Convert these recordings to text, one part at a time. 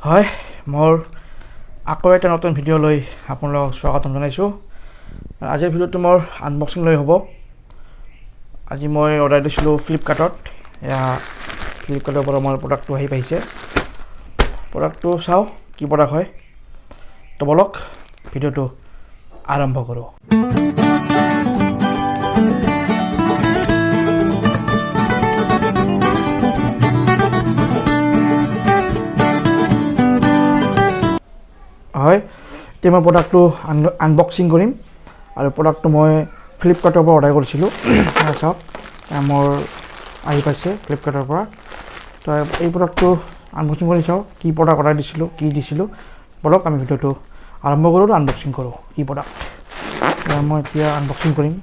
হয় মোৰ আকৌ এটা নতুন ভিডিঅ' লৈ আপোনালোকক স্বাগতম জনাইছোঁ। আজিৰ ভিডিঅ'টো মোৰ আনবক্সিং লৈ হ'ব। আজি মই অৰ্ডাৰ দিছিলোঁ ফ্লিপকাৰ্টত। এয়া ফ্লিপকাৰ্টৰ পৰা মোৰ প্ৰডাক্টটো আহি পাইছে। প্ৰডাক্টটো চাওঁ কি প্ৰডাক্ট হয়। তো বলক ভিডিঅ'টো আৰম্ভ কৰোঁ। হয় এতিয়া মই প্ৰডাক্টটো আনবক্সিং কৰিম আৰু প্ৰডাক্টটো মই ফ্লিপকাৰ্টৰ পৰা অৰ্ডাৰ কৰিছিলোঁ। চাওক মোৰ আহি পাইছে ফ্লিপকাৰ্টৰ পৰা। তো এই প্ৰডাক্টটো আনবক্সিং কৰি চাওঁ কি প্ৰডাক্ট অৰ্ডাৰ দিছিলোঁ কি দিছিলোঁ। বলক আমি ভিডিঅ'টো আৰম্ভ কৰোঁ আৰু আনবক্সিং কৰোঁ কি প্ৰডাক্ট। মই এতিয়া আনবক্সিং কৰিম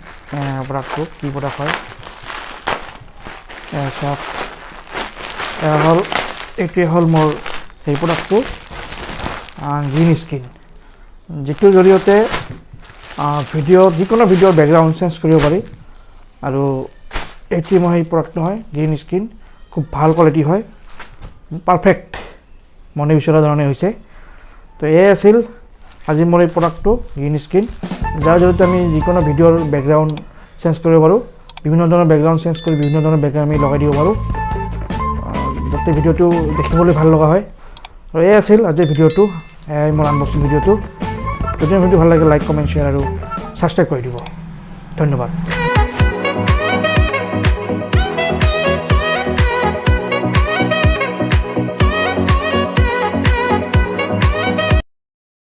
প্ৰডাক্টটো কি প্ৰডাক্ট হয়। চাওক এইটোৱে হ'ল মোৰ সেই প্ৰডাক্টটো গ্ৰীণ স্ক্ৰীন, যিটোৰ জৰিয়তে যিকোনো ভিডিঅ'ৰ বেকগ্ৰাউণ্ড চেঞ্জ কৰিব পাৰি। আৰু এইটোৱে মই সেই প্ৰডাক্টটো হয় গ্ৰীণ স্ক্ৰীন, খুব ভাল কোৱালিটি হয়, পাৰফেক্ট মনে বিচৰা ধৰণে হৈছে। তো এয়াই আছিল আজি মোৰ এই প্ৰডাক্টটো গ্ৰীণ স্ক্ৰীন, যাৰ জৰিয়তে আমি যিকোনো ভিডিঅ'ৰ বেকগ্ৰাউণ্ড চেঞ্জ কৰিব পাৰোঁ। বিভিন্ন ধৰণৰ বেকগ্ৰাউণ্ড চেঞ্জ কৰি বিভিন্ন ধৰণৰ বেকগ্ৰাউণ্ড আমি লগাই দিব পাৰোঁ, যাতে ভিডিঅ'টো দেখিবলৈ ভাল লগা হয়। আৰু এয়াই আছিল আজিৰ ভিডিঅ'টো, এয়াই মোৰ আনবক্সিং ভিডিঅ'টো। যদি ভিডিঅ' ভাল লাগে লাইক কমেণ্ট শ্বেয়াৰ আৰু ছাবস্ক্ৰাইব কৰি দিব। ধন্যবাদ।